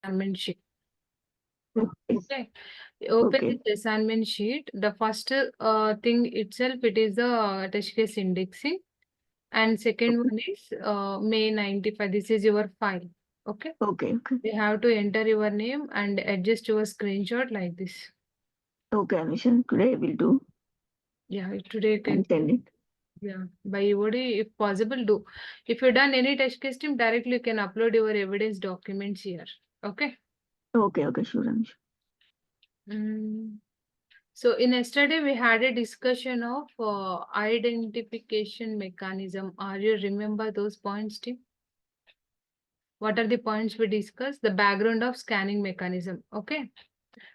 assignment sheet. Okay. Okay. Open Okay. this assignment sheet. The first thing itself, it is the test case indexing. And second one is May 95. This is your file. Okay. Okay. Okay. You have to enter your name and adjust your screenshot like this. Okay, Amisha. Today I will do Yeah, today you can. and send it. Yeah, by EOD, if possible, do. If you done any test case team, directly you can upload your evidence documents here. Okay. Okay. Okay. Sure, Amisha. Mm. So in yesterday we had a discussion of identification mechanism. Are you remember those points, team? What are the points we discussed? The background of scanning mechanism. Okay.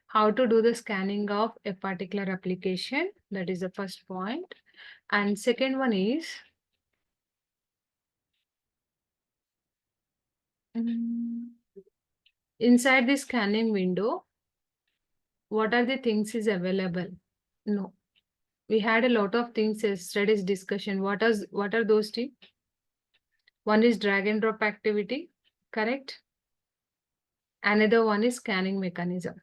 How to do the scanning of a particular application. That is the first point. And second one is inside the scanning window, what are the things is available? No. We had a lot of things yesterday's discussion. What are those two? One is drag and drop activity, correct? Another one is scanning mechanism.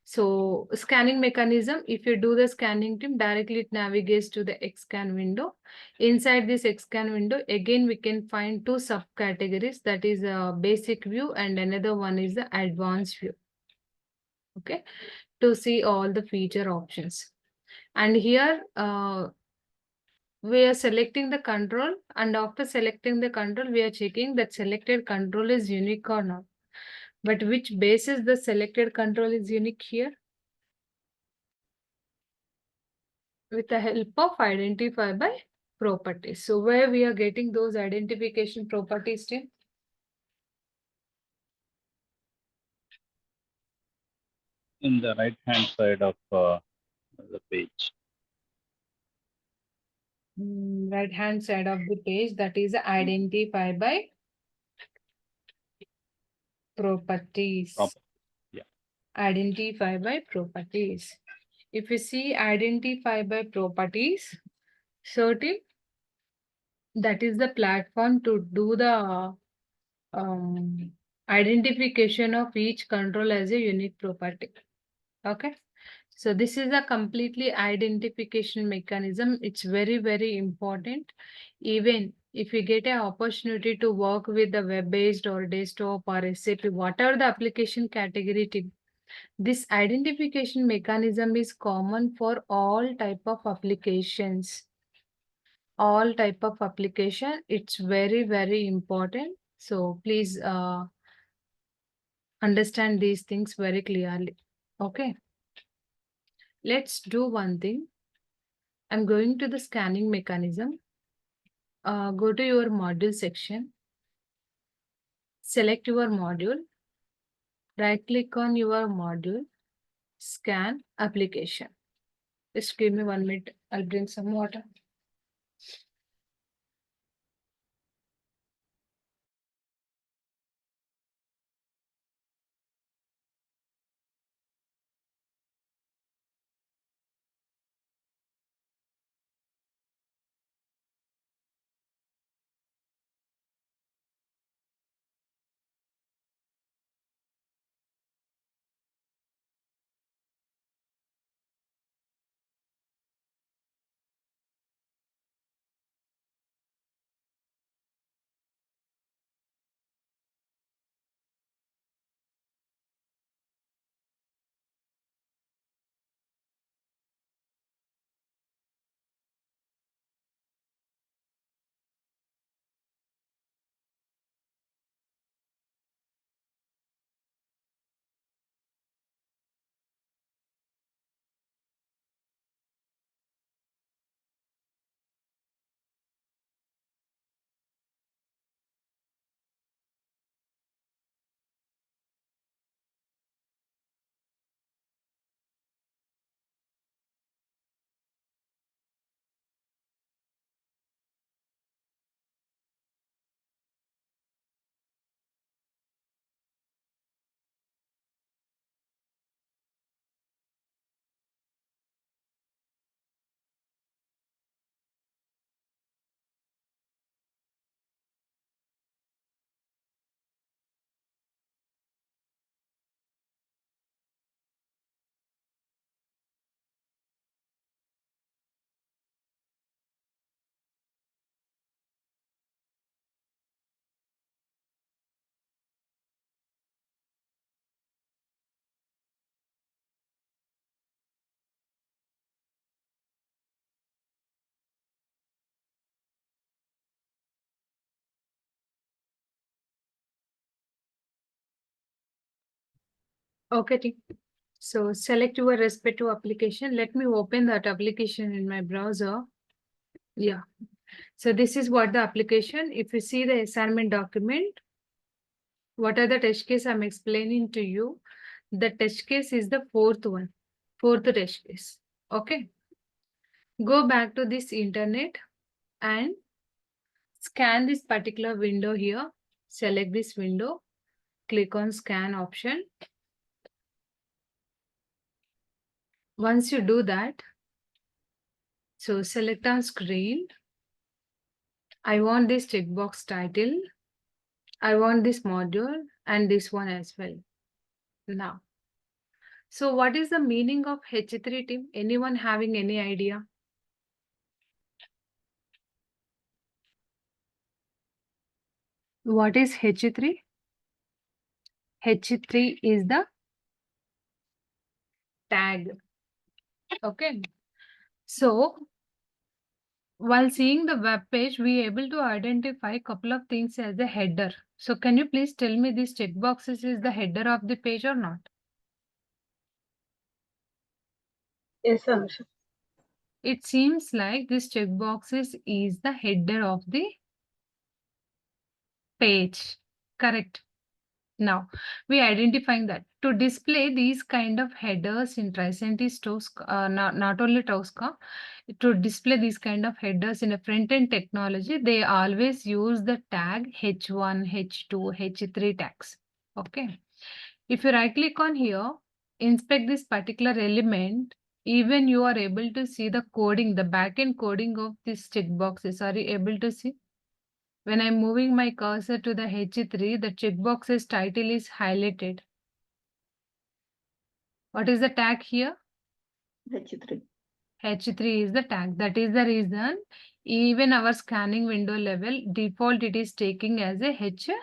So scanning mechanism, if you do the scanning team, directly it navigates to the XScan window. Inside this XScan window, again, we can find two subcategories. That is a basic view and another one is the advanced view. Okay, to see all the feature options. And here we are selecting the control, and after selecting the control, we are checking that selected control is unique or not. But which basis the selected control is unique here? With the help of identify by properties. So where we are getting those identification properties, Tim? In the right hand side of the page. Right hand side of the page, that is identify by properties. Yeah. Identify by properties. If you see identify by properties, so Tim, that is the platform to do the identification of each control as a unique property. Okay. So this is a completely identification mechanism. It's very, very important. Even if you get an opportunity to work with the web-based or desktop or SAP, whatever the application category, this identification mechanism is common for all type of applications. All type of application. It's very, very important. So please understand these things very clearly. Okay. Let's do one thing. I'm going to the scanning mechanism. Go to your module section. Select your module. Right click on your module. Scan application. Just give me 1 minute. I'll bring some water. Okay, team. So select your respective application. Let me open that application in my browser. Yeah. So this is what the application. If you see the assignment document, what are the test case I'm explaining to you? The test case is the fourth test case. Okay. Go back to this internet and scan this particular window here. Select this window. Click on scan option. Once you do that, so select on screen. I want this checkbox title. I want this module and this one as well. Now, so what is the meaning of H3 team? Anyone having any idea? What is H3? H3 is the tag. Okay. So while seeing the web page, we are able to identify a couple of things as the header. So can you please tell me this checkboxes is the header of the page or not? Yes, Anusha. It seems like this checkboxes is the header of the page. Correct. Now, we identifying that to display these kind of headers in Tricentis Tosca, not only Tosca, to display these kind of headers in a front-end technology, they always use the tag H1, H2, H3 tags. Okay. If you right click on here, inspect this particular element, even you are able to see the coding, the backend coding of these checkboxes. Are you able to see? When I'm moving my cursor to the H3, the checkbox's title is highlighted. What is the tag here? H3. H3 is the tag. That is the reason even our scanning window level default it is taking as a H3.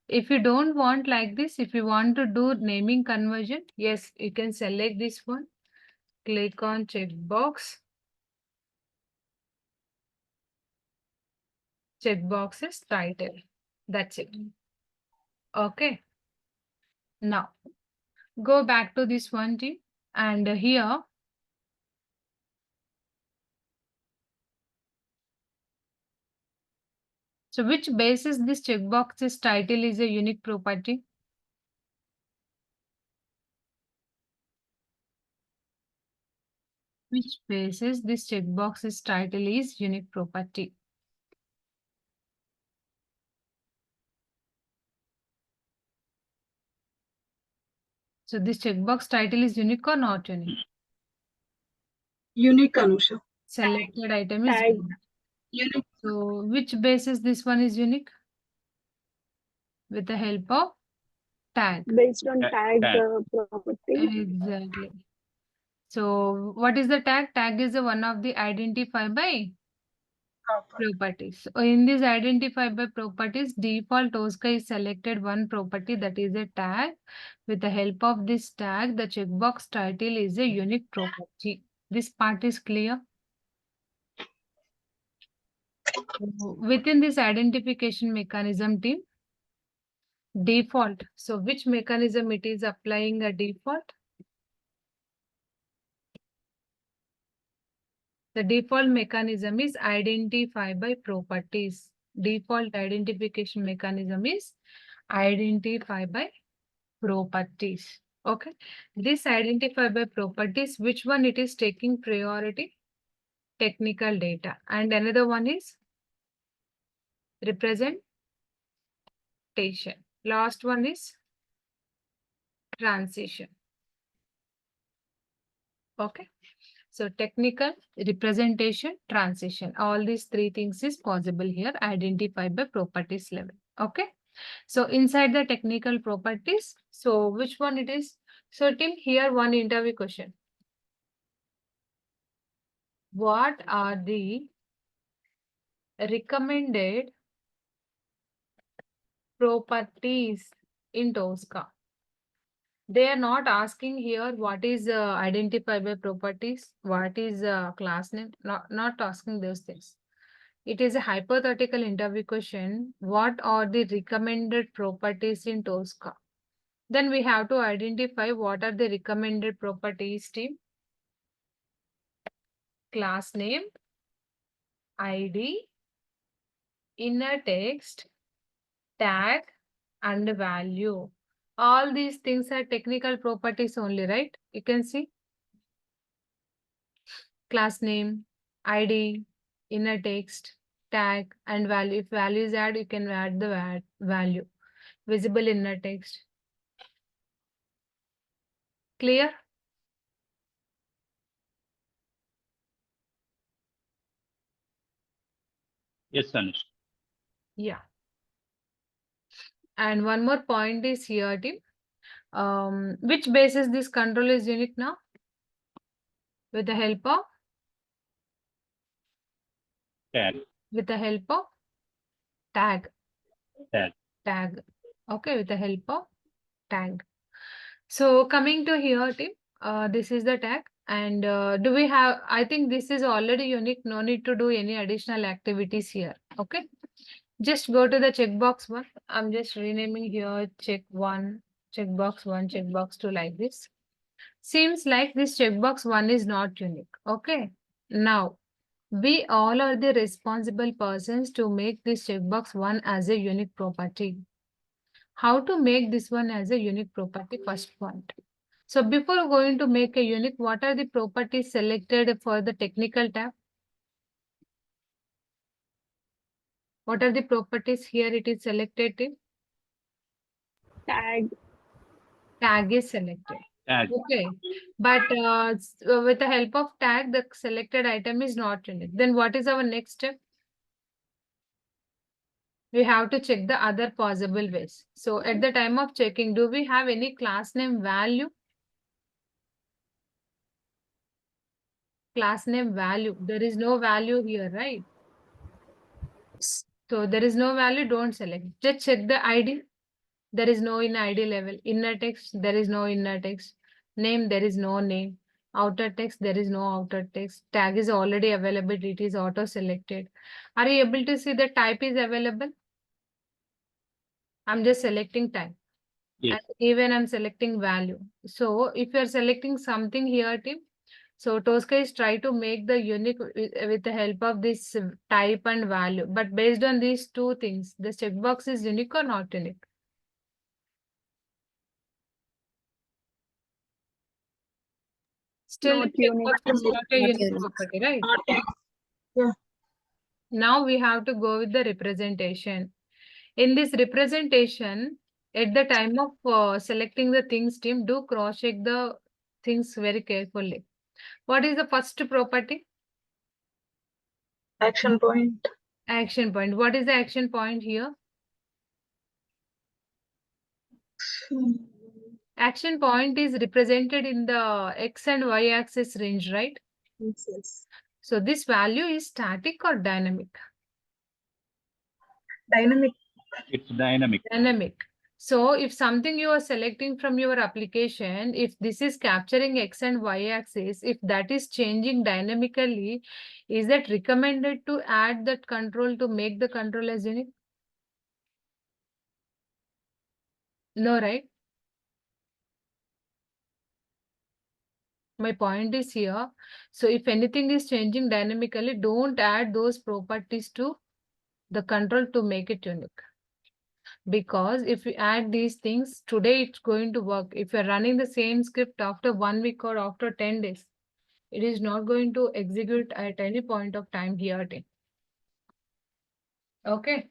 If you don't want like this, if you want to do naming conversion, yes, you can select this one. Click on checkbox. Checkbox's title. That's it. Okay. Now, go back to this one team and here so which basis this checkbox's title is a unique property? Which basis this checkbox's title is unique property? So this checkbox title is unique or not unique? Unique, Anusha. Selected item is Tag. unique. Unique. So which basis this one is unique? With the help of tag. Based on Tag. tag property. Exactly. So what is the tag? Tag is one of the identified by properties. So in this identified by properties, default Tosca is selected one property that is a tag. With the help of this tag, the checkbox title is a unique property. This part is clear. Within this identification mechanism team, default. So which mechanism it is applying a default? The default mechanism is identify by properties. Default identification mechanism is identify by properties. Okay. This identify by properties, which one it is taking priority? Technical data. And another one is representation. Last one is transition. Okay. So technical, representation, transition. All these three things is possible here, identified by properties level. Okay. So inside the technical properties, so which one it is? So Tim, here one interview question. What are the recommended properties in Tosca? They are not asking here what is identified by properties, what is class name, not asking those things. It is a hypothetical interview question. What are the recommended properties in Tosca? Then we have to identify what are the recommended properties team. Class name, ID, inner text, tag, and value. All these things are technical properties only, right? You can see class name, ID, inner text, tag, and value. If value is add, you can add the value. Visible inner text. Clear? Yes, Anush. Yeah. And one more point is here, team. Which basis this control is unique now? With the help of? Tag. With the help of tag. Tag. Tag. Okay, with the help of tag. So coming to here, team, this is the tag. And do we have, I think this is already unique. No need to do any additional activities here. Okay. Just go to the checkbox one. I'm just renaming here check one, checkbox one, checkbox two like this. Seems like this checkbox one is not unique. Okay. Now, we all are the responsible persons to make this checkbox one as a unique property. How to make this one as a unique property? First point. So before going to make a unique, what are the properties selected for the technical tab? What are the properties here? It is selected. Tag. Tag is selected. Tag. Okay, but with the help of tag, the selected item is not unique. Then what is our next step? We have to check the other possible ways. So at the time of checking, do we have any class name value? Class name value. There is no value here, right? So there is no value, don't select. Just check the ID. There is no in ID level. Inner text, there is no inner text. Name, there is no name. Outer text, there is no outer text. Tag is already available. It is auto selected. Are you able to see the type is available? I'm just selecting type. Yes. And even I'm selecting value. So if you're selecting something here, team, so Tosca is try to make the unique with the help of this type and value. But based on these two things, the checkbox is unique or not unique? Still, Not the checkbox unique. is not a Not unique unique. property, right? Not unique. Yeah. Now we have to go with the representation. In this representation, at the time of selecting the things, team, do cross check the things very carefully. What is the first property? Action point. Action point. What is the action point here? Action point is represented in the X and Y axis range, right? Yes. So this value is static or dynamic? Dynamic. It's dynamic. Dynamic. So if something you are selecting from your application, if this is capturing X and Y axis, if that is changing dynamically, is that recommended to add that control to make the control as unique? No, right? My point is here. So if anything is changing dynamically, don't add those properties to the control to make it unique. Because if you add these things, today it's going to work. If you're running the same script after 1 week or after 10 days, it is not going to execute at any point of time here. Okay.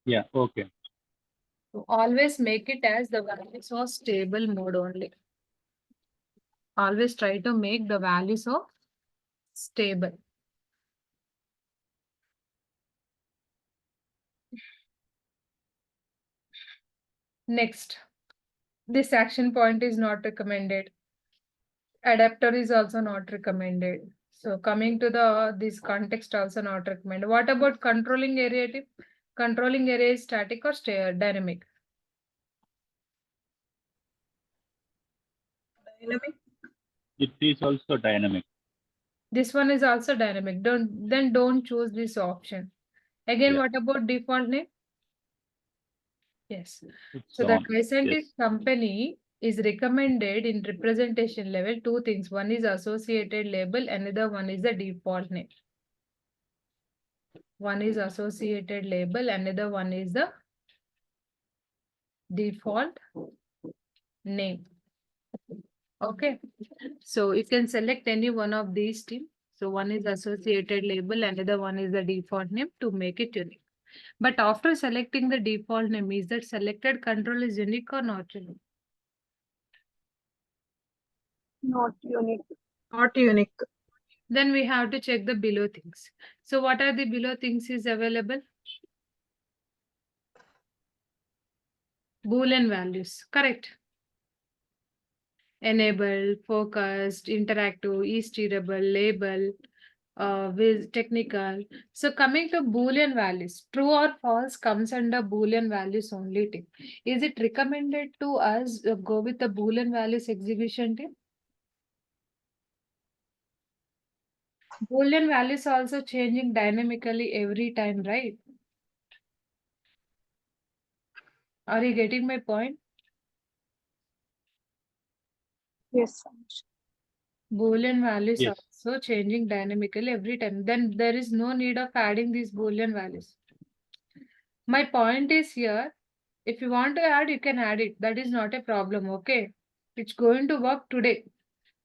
Yeah, okay. So always make it as the values of stable mode only. Always try to make the values of stable. Next, this action point is not recommended. Adapter is also not recommended. So coming to the this context also not recommended. What about controlling area tip? Controlling area is static or dynamic? Dynamic. It is also dynamic. This one is also dynamic. Don't choose this option. Again, Yeah. what about default name? Yes. It's So the on. Tricentis Yes. company is recommended in representation level two things. One is associated label, another one is the default name. One is associated label, another one is the default name. Okay. So you can select any one of these two. So one is associated label, another one is the default name to make it unique. But after selecting the default name, is that selected control is unique or not unique? Not unique. Not unique. Then we have to check the below things. So what are the below things is available? Boolean values, correct? Enabled, focused, interactive, is-steerable, label, with technical. So coming to Boolean values, true or false comes under Boolean values only team. Is it recommended to us go with the Boolean values execution team? Boolean values also changing dynamically every time, right? Are you getting my point? Yes. Boolean values Yes. also changing dynamically every time. Then there is no need of adding these Boolean values. My point is here, if you want to add, you can add it. That is not a problem, okay? It's going to work today.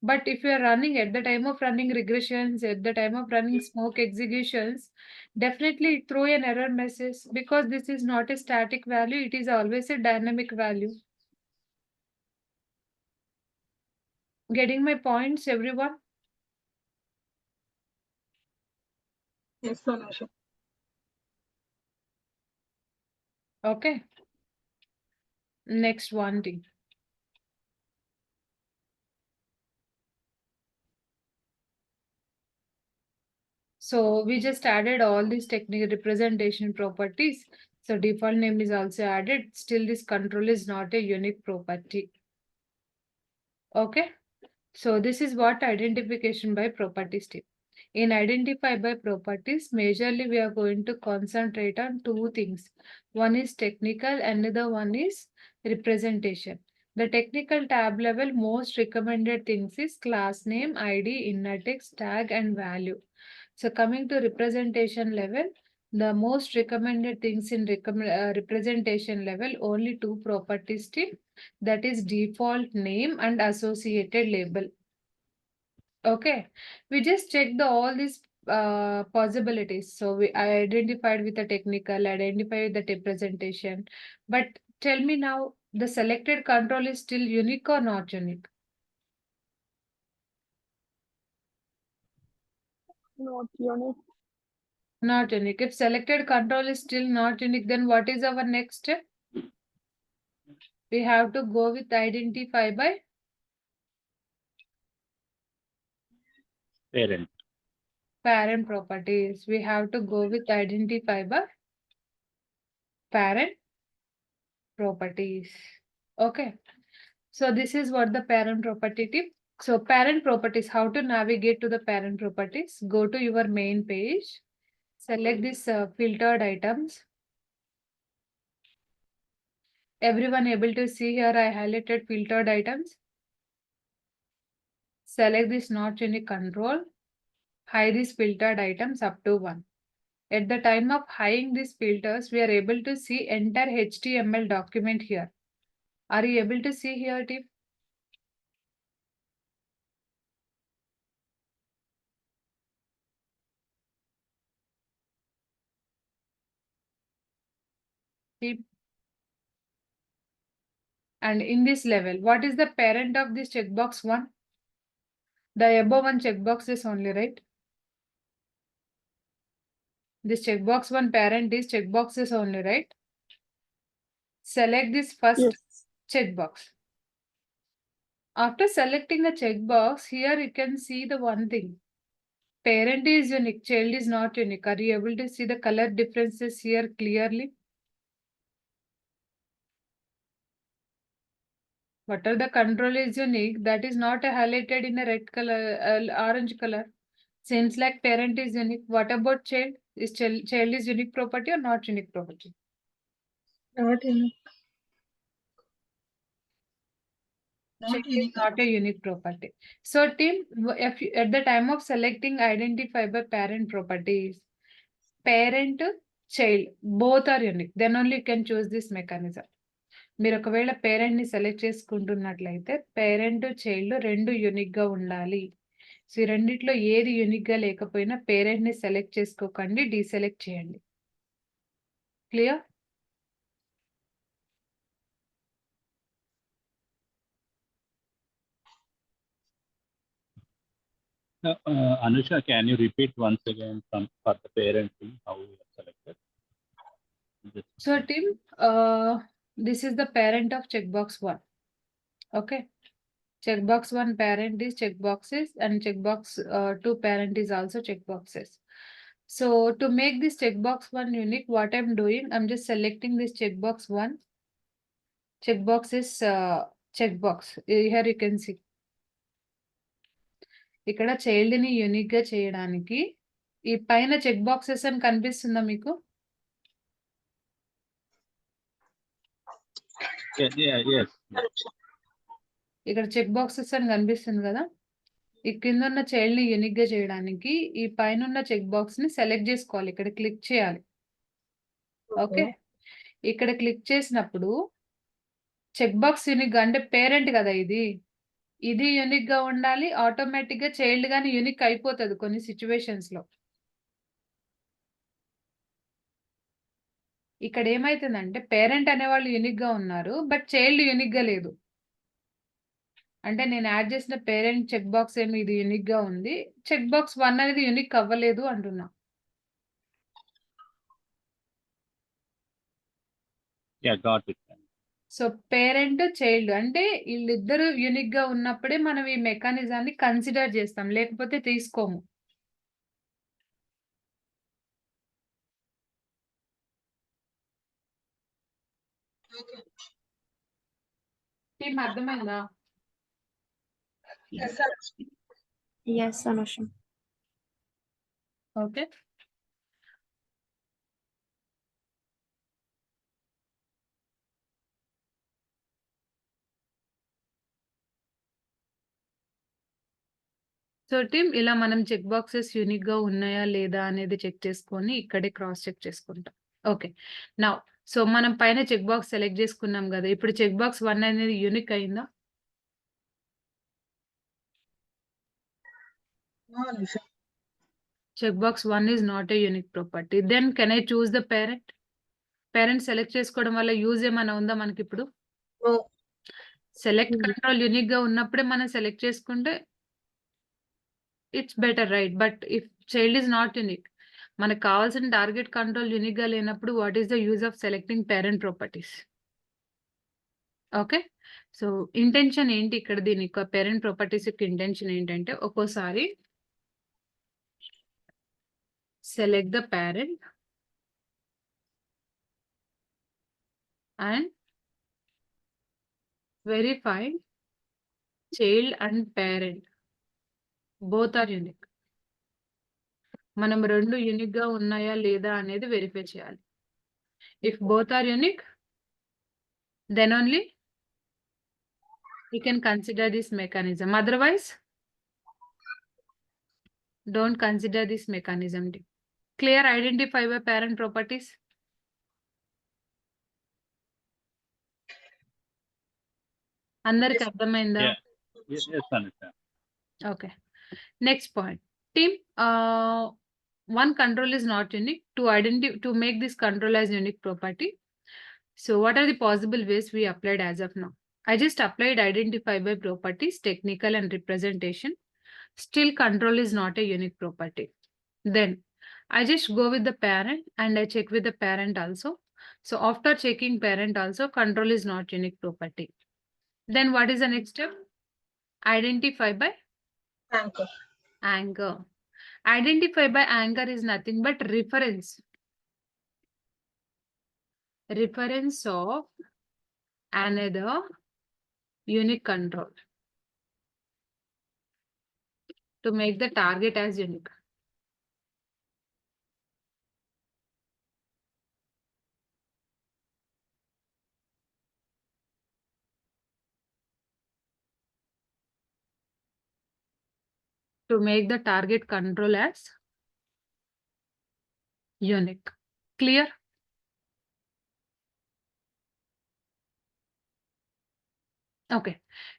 But if you are running at the time of running regressions, at the time of running smoke executions, definitely throw an error message because this is not a static value. It is always a dynamic value. Getting my points, everyone? Yes, Anusha. Okay. Next one thing. So we just added all these technical representation properties. So default name is also added. Still this control is not a unique property. Okay. So this is what identification by properties tip. In identify by properties, majorly we are going to concentrate on two things. One is technical, another one is representation. The technical tab level most recommended things is class name, ID, inner text, tag and value. So coming to representation level, the most recommended things in representation level, only two properties tip, that is default name and associated label. Okay, we just checked all these possibilities. So I identified with the technical, identified with the representation. But tell me now, the selected control is still unique or not unique? Not unique. Not unique. If selected control is still not unique, then what is our next step? We have to go with identify by Parent. properties. We have to go with identify by parent properties. Okay. So this is what the parent property tip. So parent properties, how to navigate to the parent properties? Go to your main page, select this filtered items. Everyone able to see here I highlighted filtered items. Select this not unique control. Hide these filtered items up to 1. At the time of hiding these filters, we are able to see entire HTML document here. Are you able to see here, team? Team? And in this level, what is the parent of this checkbox 1? The above one checkbox is only, right? This checkbox 1 parent is checkbox is only, right? Select this first Yes. checkbox. After selecting the checkbox, here you can see the one thing. Parent is unique, child is not unique. Are you able to see the color differences here clearly? Whatever the control is unique, that is not highlighted in a red color, orange color. Seems like parent is unique. What about child? Is child is unique property or not unique property? Not unique. Check is not a unique property. So team, if at the time of selecting identify by parent properties, parent, child, both are unique. Then only you can choose this mechanism. మీరు ఒకవేళ parent ని select చేసుకుంటున్నట్లయితే parent child రెండు unique గా ఉండాలి. So ఈ రెండిట్లో ఏది unique గా లేకపోయినా పేరెంట్ ని సెలెక్ట్ చేసుకోకండి, డీసెలెక్ట్ చేయండి. Clear? Anusha, can you repeat once again for the parent thing, how you have selected? So team, this is the parent of checkbox 1. Okay. Checkbox 1 parent is checkboxes and checkbox 2 parent is also checkboxes. So to make this checkbox 1 unique, what I'm doing, I'm just selecting this checkbox 1. Checkbox is checkbox. Here you can see. ఇక్కడ child ని unique గా చేయడానికి ఈ పైన check boxes అని కనిపిస్తుందా మీకు? Yes. ఇక్కడ చెక్ బాక్సెస్ అని కనిపిస్తుంది కదా, ఈ కింద ఉన్న చైల్డ్ ని యూనిక్ గా చేయడానికి ఈ పైన ఉన్న చెక్ బాక్స్ ని సెలెక్ట్ చేసుకోవాలి, ఇక్కడ క్లిక్ చేయాలి. ఓకే, ఇక్కడ క్లిక్ చేసినప్పుడు చెక్ బాక్స్ యూనిక్ గా అంటే పేరెంట్ కదా ఇది యూనిక్ గా ఉండాలి. ఆటోమేటిక్ గా చైల్డ్ గాని యూనిక్ అయిపోతుంది కొన్ని సిచ్యువేషన్స్ లో. ఇక్కడ ఏమైతుందంటే పేరెంట్ అనేవాళ్ళు యూనిక్ గా ఉన్నారు, బట్ చైల్డ్ యూనిక్ గా లేదు. అంటే నేను యాడ్ చేసిన పేరెంట్ చెక్ బాక్స్ ఏమి ఇది యూనిక్ గా ఉంది, చెక్ బాక్స్ 1 అనేది యూనిక్ అవ్వలేదు అంటున్నా. Yeah, got it. So parent child అంటే వీళ్ళిద్దరు యూనిక్ గా ఉన్నప్పుడే మనం ఈ మెకానిజాన్ని కన్సిడర్ చేస్తాం, లేకపోతే తీసుకోము. టీమ్ అర్థమైందా? Yes, Anusha. Okay, so team ఇలా మనం చెక్ బాక్సెస్ యూనిక్ గా ఉన్నాయా లేదా అనేది చెక్ చేసుకొని ఇక్కడే క్రాస్ చెక్ చేసుకుంటాం. ఓకే, నౌ సో మనం పైన చెక్ బాక్స్ సెలెక్ట్ చేసుకున్నాం కదా, ఇప్పుడు చెక్ బాక్స్ 1 అనేది యూనిక్ అయిందా? Check box 1 is not a unique property. Then can I choose the parent? Parent select చేసుకోవడం వల్ల యూజ్ ఏమైనా ఉందా మనకి ఇప్పుడు? సెలెక్ట్ కంట్రోల్ యూనిక్ గా ఉన్నప్పుడే మనం సెలెక్ట్ చేసుకుంటే it's better, right? But if child is not unique, మనకు కావాల్సిన టార్గెట్ కంట్రోల్ యూనిక్ గా లేనప్పుడు what is the use of selecting parent properties? Okay, so intention ఏంటి ఇక్కడ, దీని పేరెంట్ ప్రాపర్టీస్ యొక్క ఇంటెన్షన్ ఏంటంటే ఒక్కోసారి select the parent and verify child and parent both are unique. మనం రెండు యూనిక్ గా ఉన్నాయా లేదా అనేది వెరిఫై చేయాలి. If both are unique, then only you can consider this mechanism. Otherwise, don't consider this mechanism. Clear? Identify by parent properties. అందరికి అర్థమైందా? Yes, Anusha. Okay. Next point. Team, one control is not unique. To make this control as unique property. So what are the possible ways we applied as of now? I just applied identify by properties, technical and representation. Still control is not a unique property. Then I just go with the parent and I check with the parent also. So after checking parent also, control is not unique property. Then what is the next step? Identify by Anchor. anchor. Identify by anchor is nothing but reference. Reference of another unique control to make the target as unique. to make the target control as unique. Clear? Okay.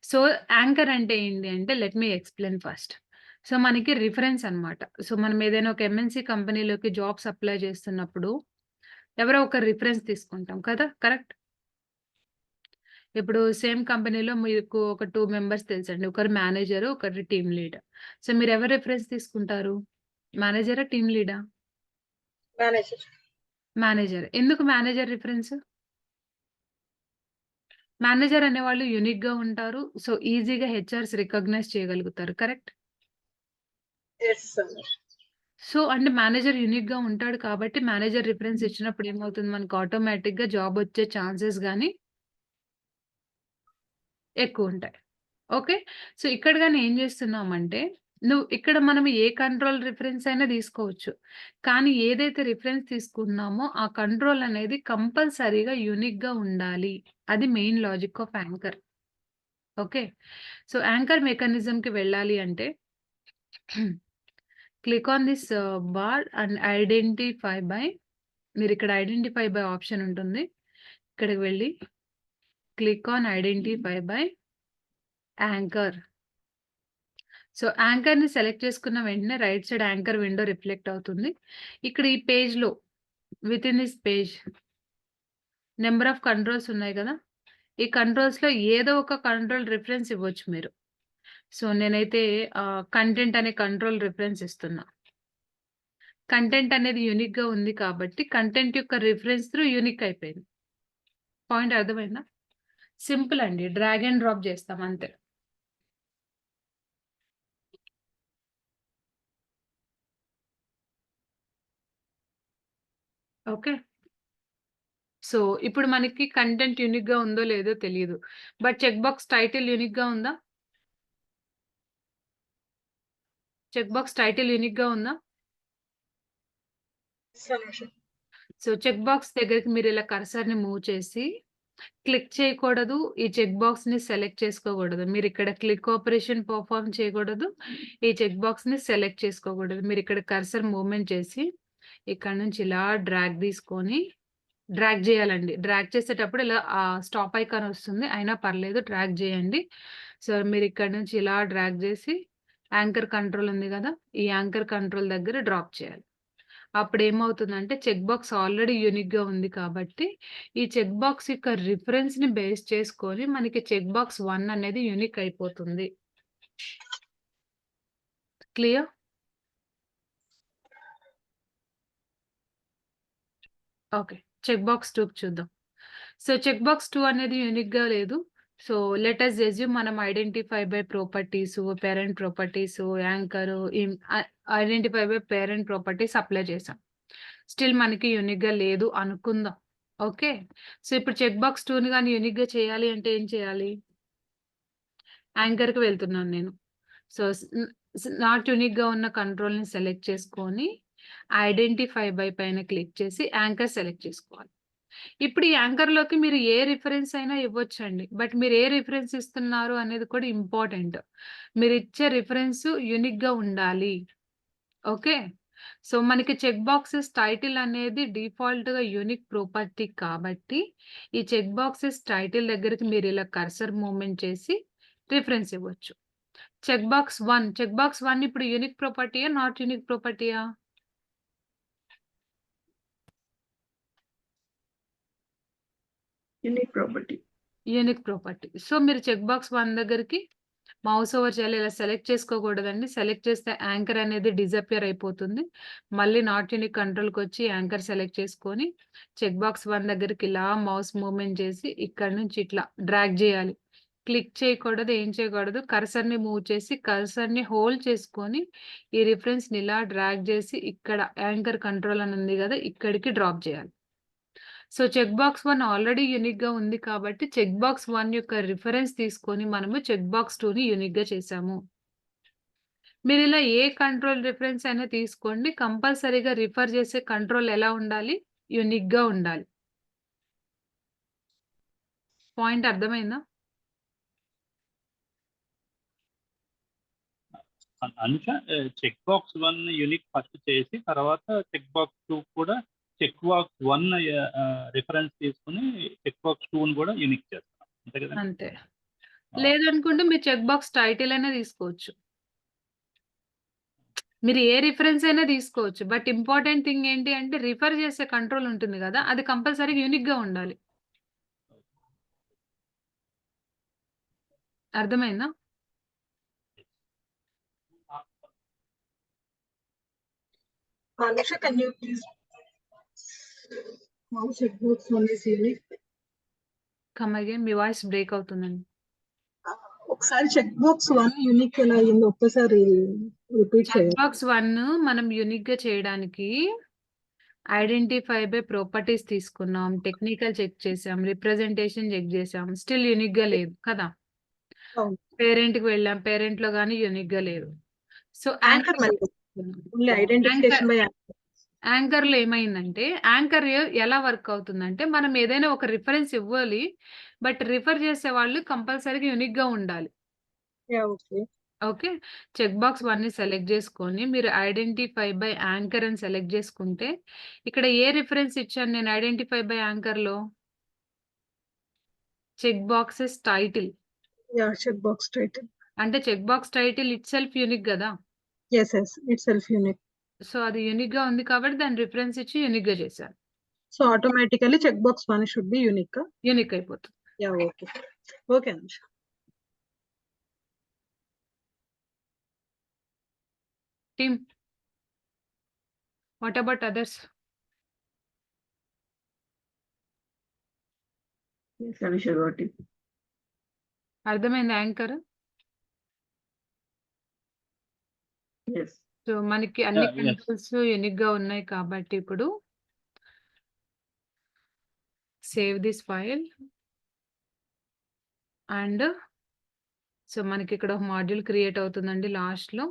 So, anchor అంటే ఏంటి అంటే let me explain first. So, మనకి reference అన్నమాట. So, మనం ఏదైనా ఒక MNC కంపెనీలోకి jobs apply చేస్తున్నప్పుడు ఎవరో ఒక రిఫరెన్స్ తీసుకుంటాం కదా! కరెక్ట్? ఇప్పుడు సేమ్ కంపెనీలో మీకు ఒక 2 మెంబర్స్ తెలుసండి. ఒకరు మేనేజరు, ఒకరు టీమ్ లీడ్. సో, మీరు ఎవరి రిఫరెన్స్ తీసుకుంటారు? మేనేజరా? టీమ్ లీడా? Manager. మేనేజర్. ఎందుకు మేనేజర్ రిఫరెన్స్? మేనేజర్ అనేవాళ్ళు యూనిక్‌గా ఉంటారు. సో, ఈజీగా హెచ్ఆర్స్ రికగ్నైజ్ చేయగలుగుతారు. కరెక్ట్? Yes, Anush. సో, అంటే మేనేజర్ యూనిక్‌గా ఉంటాడు కాబట్టి మేనేజర్ రిఫరెన్స్ ఇచ్చినప్పుడు ఏమవుతుంది మనకు ఆటోమేటిక్‌గా జాబ్ వచ్చే ఛాన్సెస్ గాని ఎక్కువుంటాయి. ఓకే. సో, ఇక్కడ గాని ఏం చేస్తున్నామంటే ఇక్కడ మనం ఏ కంట్రోల్ రిఫరెన్స్ అయినా తీసుకోవచ్చు. కానీ ఏదైతే రిఫరెన్స్ తీసుకున్నామో ఆ కంట్రోల్ అనేది కంపల్సరీగా యూనిక్‌గా ఉండాలి. అది main logic of anchor. Okay. So, anchor మెకానిజంకి వెళ్ళాలి అంటే click on this bar and identify by మీరిక్కడ ఐడెంటిఫై బై ఆప్షన్ ఉంటుంది. ఇక్కడికి వెళ్ళి click on identify by anchor. So, యాంకర్‌ని సెలెక్ట్ చేసుకున్న వెంటనే right side anchor window reflect అవుతుంది. ఇక్కడ ఈ పేజ్‌లో within this page number of controls ఉన్నాయి కదా! ఈ కంట్రోల్స్‌లో ఏదో ఒక కంట్రోల్ రిఫరెన్స్ ఇవ్వచ్చు మీరు. సో, నేనైతే కంటెంట్ అనే కంట్రోల్ రిఫరెన్స్ ఇస్తున్నా. కంటెంట్ అనేది యూనిక్‌గా ఉంది కాబట్టి కంటెంట్ యొక్క రిఫరెన్స్ త్రూ యూనిక్ అయిపోయింది. పాయింట్ అర్థమైందా? సింపుల్ అండి. డ్రాగ్ అండ్ డ్రాప్ చేస్తాం అంతే. ఓకే. సో, ఇప్పుడు మనకి కంటెంట్ యూనిక్‌గా ఉందో లేదో తెలీదు. బట్ చెక్ బాక్స్ టైటిల్ యూనిక్‌గా ఉందా? చెక్ బాక్స్ టైటిల్ యూనిక్‌గా ఉందా? Yes, Anush. So, check box దగ్గరికి మీరు ఇలా కర్సర్‌ని మూవ్ చేసి క్లిక్ చేయకూడదు. ఈ చెక్ బాక్స్‌ని సెలెక్ట్ చేసుకోకూడదు. మీరిక్కడ క్లిక్ ఆపరేషన్ పెర్ఫార్మ్ చేయకూడదు. ఈ చెక్ బాక్స్‌ని సెలెక్ట్ చేసుకోకూడదు. మీరిక్కడ కర్సర్ మూవ్‌మెంట్ చేసి ఇక్కడ నుంచి ఇలా డ్రాగ్ తీసుకొని డ్రాగ్ చేయాలండి. డ్రాగ్ చేసేటప్పుడు ఇలా స్టాప్ ఐకాన్ వస్తుంది. అయినా పర్లేదు డ్రాగ్ చేయండి. సో, మీరిక్కడి నుంచి ఇలా డ్రాగ్ చేసి యాంకర్ కంట్రోల్ ఉంది గదా! ఈ యాంకర్ కంట్రోల్ దగ్గర డ్రాప్ చేయాలి. అప్పుడేమవుతుందంటే చెక్ బాక్స్ ఆల్రెడీ యూనిక్‌గా ఉంది కాబట్టి, ఈ చెక్ బాక్స్ యొక్క రిఫరెన్స్‌ని బేస్ చేసుకొని మనకి చెక్ బాక్స్ 1 అనేది యూనిక్ అయిపోతుంది. క్లియర్? ఓకే. చెక్ బాక్స్ 2కి చూద్దాం. సో, చెక్ బాక్స్ 2 అనేది యూనిక్‌గా లేదు. సో, లెట్ అస్ అస్యూమ్ మనం identify by properties, parent properties, anchor identify by parent properties apply చేసాం. స్టిల్ మనకి యూనిక్‌గా లేదు అనుకుందాం. ఓకే. సో, ఇప్పుడు చెక్ బాక్స్ 2ని గాని యూనిక్‌గా చేయాలి అంటే ఏం చేయాలి? యాంకర్‌కి వెళ్తున్నాను నేను. సో, నాట్ యూనిక్‌గా ఉన్న కంట్రోల్‌ని సెలెక్ట్ చేసుకొని, ఐడెంటిఫై బై పైన క్లిక్ చేసి యాంకర్ సెలెక్ట్ చేసుకోవాలి. ఇప్పుడు ఈ యాంకర్‌లోకి మీరు ఏ రిఫరెన్స్ అయినా ఇవ్వొచ్చండి. బట్ మీరు ఏ రిఫరెన్స్ ఇస్తున్నారు అనేది కూడా ఇంపార్టెంట్. మీరిచ్చే రిఫరెన్స్ యూనిక్‌గా ఉండాలి. ఓకే. సో, మనకి చెక్ బాక్సెస్ టైటిల్ అనేది డిఫాల్ట్‌గా యూనిక్ ప్రాపర్టీ కాబట్టి, ఈ చెక్ బాక్సెస్ టైటిల్ దగ్గరికి మీరిలా కర్సర్ మూవ్‌మెంట్ చేసి రిఫరెన్స్ ఇవ్వచ్చు. చెక్ బాక్స్ 1 ఇప్పుడు యూనిక్ ప్రాపర్టీయా? నాట్ యూనిక్ ప్రాపర్టీయా? Unique property. Unique property. So, మీరు చెక్ బాక్స్ 1 దగ్గరికి మౌస్ ఓవర్ చేయాలి. ఇలా సెలెక్ట్ చేసుకోకూడదండి. సెలెక్ట్ చేస్తే యాంకర్ అనేది డిసపియర్ అయిపోతుంది. మళ్ళీ నాట్ యూనిక్ కంట్రోల్‌కొచ్చి యాంకర్ సెలెక్ట్ చేసుకొని, చెక్ బాక్స్ 1 దగ్గరికి ఇలా మౌస్ మూవ్‌మెంట్ చేసి ఇక్కడి నుంచి ఇట్లా డ్రాగ్ చేయాలి. క్లిక్ చేయకూడదు, ఏం చేయకూడదు. కర్సర్‌ని మూవ్ చేసి, కర్సర్‌ని హోల్డ్ చేసుకొని, ఈ రిఫరెన్స్‌ని ఇలా డ్రాగ్ చేసి ఇక్కడ యాంకర్ కంట్రోల్ అని ఉంది గదా! ఇక్కడికి డ్రాప్ చేయాలి. సో, చెక్ బాక్స్ 1 ఆల్రెడీ యూనిక్‌గా ఉంది కాబట్టి, చెక్ బాక్స్ 1 యొక్క రిఫరెన్స్ తీసుకొని మనము చెక్ బాక్స్ 2ని యూనిక్‌గా చేసాము. మీరిలా ఏ కంట్రోల్ రిఫరెన్స్ అయినా తీసుకోండి. కంపల్సరీగా రిఫర్ చేసే కంట్రోల్ ఎలా ఉండాలి? యూనిక్‌గా ఉండాలి. పాయింట్ అర్థమైందా? Anusha check box 1 unique first చేసి తర్వాత చెక్ బాక్స్ 2 కూడా చెక్ బాక్స్ 1 రిఫరెన్స్ తీసుకుని చెక్ బాక్స్ 2 కూడా యూనిక్ చేస్తాం అంతే కదా? అంతే. లేదనుకుంటే మీరు చెక్ బాక్స్ టైటిల్ అయినా తీసుకోవచ్చు. మీరు ఏ రిఫరెన్స్ అయినా తీసుకోవచ్చు. బట్ ఇంపార్టెంట్ థింగ్ ఏంటి అంటే రిఫర్ చేసే కంట్రోల్ ఉంటుంది గదా! అది కంపల్సరీగా యూనిక్‌గా ఉండాలి. అర్థమైందా? Anusha, can you please? How checkbox 1 is unique? Come again me voice break అవుతుందండి. ఒకసారి చెక్ బాక్స్ 1 యూనిక్ ఎలా అయిందో ఒక్కసారి రిపీట్ చెక్ చేయండి. బాక్స్ 1 మనం యూనిక్‌గా చేయడానికి ఐడెంటిఫై బై ప్రాపర్టీస్ తీసుకున్నాం. టెక్నికల్ చెక్ చేసాం. రిప్రజెంటేషన్ చెక్ చేసాం. స్టిల్ యూనిక్‌గా లేదు కదా! అవును. పేరెంట్‌కి వెళ్ళాం. పేరెంట్‌లో గాని యూనిక్‌గా లేదు. సో యాంకర్ మరి ఓన్లీ ఐడెంటిఫికేషన్ బై యాంకర్‌లో ఏమైందంటే యాంకర్ ఎలా వర్క్ అవుతుందంటే మనం ఏదైనా ఒక రిఫరెన్స్ ఇవ్వాలి. బట్ రిఫర్ చేసేవాళ్ళు కంపల్సరీగా యూనిక్‌గా ఉండాలి. Yeah! Okay. Okay. Check box 1ని సెలెక్ట్ చేసుకొని మీరు ఐడెంటిఫై బై యాంకర్ అని సెలెక్ట్ చేసుకుంటే, ఇక్కడ ఏ రిఫరెన్స్ ఇచ్చాను నేను ఐడెంటిఫై బై యాంకర్‌లో? Check boxes title. Yeah! Check box title. అంటే check box title itself unique గదా! Yes. Itself unique. So, అది యూనిక్‌గా ఉంది కాబట్టి దాన్ని రిఫరెన్స్ ఇచ్చి యూనిక్‌గా చేశాను. So automatically check box 1 should be unique. Unique అయిపోతుంది. Yeah! Okay. Okay Anusha. Team what about others? Yes, Anusha got it. అర్థమైందా యాంకర్? Yes. సో, మనకి అన్ని Yeah, yes. కంట్రోల్స్ యూనిక్‌గా ఉన్నాయి కాబట్టి ఇప్పుడు save this file. And so, మనకి ఇక్కడ ఒక మాడ్యూల్ క్రియేట్ అవుతుందండి లాస్ట్‌లో.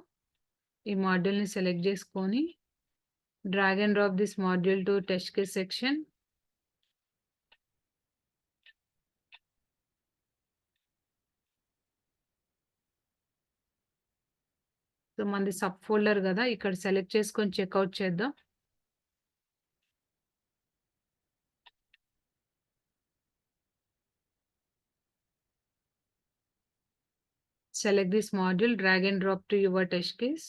ఈ మాడ్యూల్‌ని సెలెక్ట్ చేసుకొని drag and drop this module to test case section. So, మనది సబ్ ఫోల్డర్ గదా! ఇక్కడ సెలెక్ట్ చేసుకొని చెక్‌ఔట్ చేద్దాం. Select this module, drag and drop to your test case.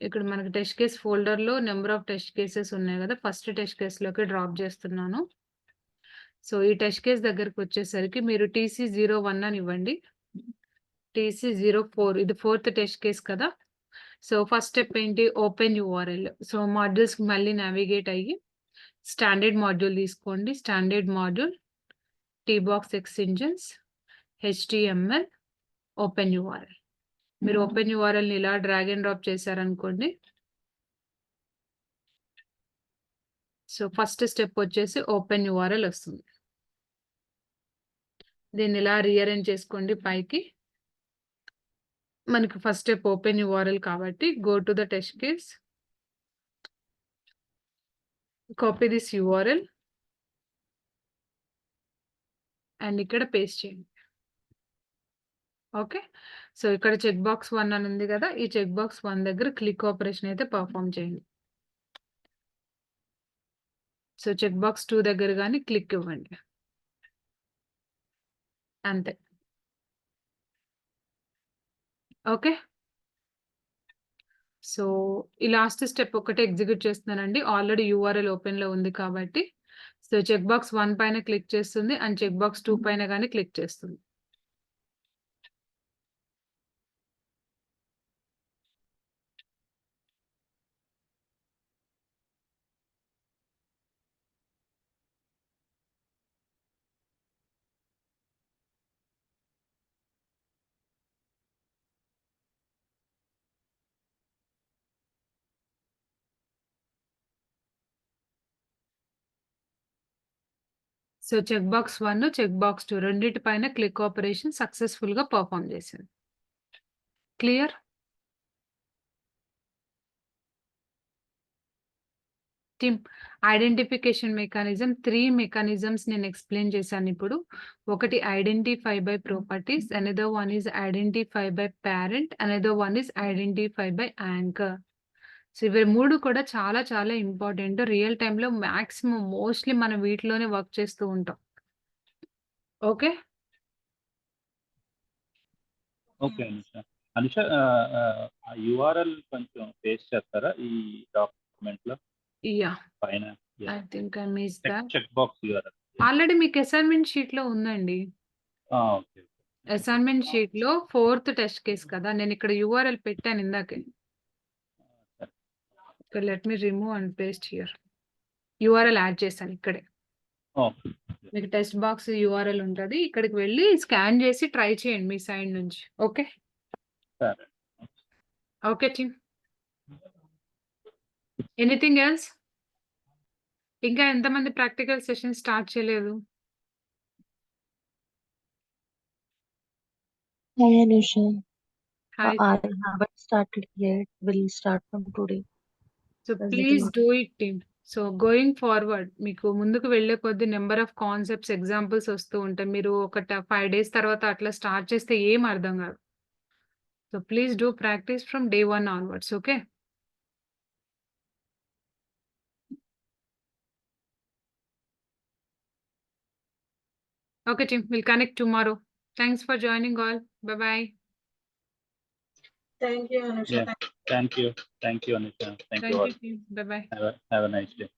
ఇక్కడ మనకి టెస్ట్ కేస్ ఫోల్డర్‌లో నంబర్ ఆఫ్ టెస్ట్ కేసెస్ ఉన్నాయి గదా! ఫస్ట్ టెస్ట్ కేస్‌లోకి డ్రాప్ చేస్తున్నాను. సో, ఈ టెస్ట్ కేస్ దగ్గరకొచ్చేసరికి మీరు TC01 అని ఇవ్వండి. TC04 ఇది ఫోర్త్ టెస్ట్ కేస్ కదా! సో, ఫస్ట్ స్టెప్ ఏంటి? Open URL. సో, మాడ్యూల్స్‌కి మళ్ళీ నావిగేట్ అయ్యి స్టాండర్డ్ మాడ్యూల్ తీసుకోండి. Standard module T box extensions HTML open URL. మీరు ఓపెన్ యూఆర్ఎల్‌ని ఇలా డ్రాగ్ అండ్ డ్రాప్ చేశారనుకోండి. సో, ఫస్ట్ స్టెప్ వచ్చేసి ఓపెన్ యూఆర్ఎల్ వస్తుంది. దీన్ని ఇలా రీఅరేంజ్ చేసుకోండి పైకి. మనకి ఫస్ట్ స్టెప్ ఓపెన్ యూఆర్ఎల్ కాబట్టి go to the test case. Copy this URL. And ఇక్కడ పేస్ట్ చేయండి. ఓకే. సో, ఇక్కడ చెక్ బాక్స్ 1 అని ఉంది గదా! ఈ చెక్ బాక్స్ 1 దగ్గర క్లిక్ ఆపరేషన్ అయితే పెర్ఫార్మ్ చేయండి. సో, చెక్ బాక్స్ 2 దగ్గర గాని క్లిక్ ఇవ్వండి. అంతే. ఓకే. సో, ఈ లాస్ట్ స్టెప్ ఒక్కటే ఎగ్జిక్యూట్ చేస్తున్నానండి. ఆల్రెడీ యూఆర్ఎల్ ఓపెన్‌లో ఉంది కాబట్టి. సో, చెక్ బాక్స్ 1 పైన క్లిక్ చేస్తుంది అండ్ చెక్ బాక్స్ 2 పైన గాని క్లిక్ చేస్తుంది. So, check box 1, check box 2 రెండిటి పైన క్లిక్ ఆపరేషన్ సక్సెస్‌ఫుల్‌గా పెర్ఫార్మ్ చేసింది. Clear? Team identification mechanism 3 mechanisms నేను ఎక్స్ప్లెయిన్ చేశాను ఇప్పుడు. ఒకటి identify by properties, another one is identify by parent, another one is identify by anchor. So ఇవి 3 కూడా చాలా చాలా ఇంపార్టెంట్. రియల్ టైమ్‌లో మాక్సిమం మోస్ట్‌లీ మనం వీటిలోనే వర్క్ చేస్తూ ఉంటాం. ఓకే. ఓకే అనుష. అనుష ఆ యూఆర్ఎల్ కొంచెం పేస్ట్ చేస్తారా ఈ డాక్యుమెంట్లో యాహ్! పైన? I think I missed that. Check box URL. Already మీకు అసైన్‌మెంట్ షీట్‌లో ఉందండి. ఓకే. అసైన్‌మెంట్ షీట్‌లో 4th టెస్ట్ కేస్ కదా! నేను ఇక్కడ యూఆర్ఎల్ పెట్టాను ఇందాకే. Okay, let me remove and paste here. URL add చేశాను ఇక్కడే. ఓకే. మీకు టెక్స్ట్ బాక్స్ యూఆర్ఎల్ ఉంటది. ఇక్కడికి వెళ్లి స్కాన్ చేసి ట్రై చేయండి మీ సైడ్ నుంచి. ఓకే. సరే. Okay team. Anything else? ఇంకా ఎంతమంది ప్రాక్టికల్ సెషన్ స్టార్ట్ చేయలేదు? Hi, Anusha. Hi. I haven't started yet. Will start from today. So Does it please work? Do it team. So going forward మీకు ముందుకు వెళ్ళే కొద్దీ number of concepts, examples వస్తూ ఉంటాయి. మీరు ఒక 5 డేస్ తర్వాత అట్లా స్టార్ట్ చేస్తే ఏం అర్థం కాదు. So please do practice from day 1 onwards. Okay. Okay team, we'll connect tomorrow. Thanks for joining all. Bye bye. Thank you, Anusha. Yeah. Thank you. Thank you, Anisha. Thank you Thank all. you team. Bye bye. Have a nice day.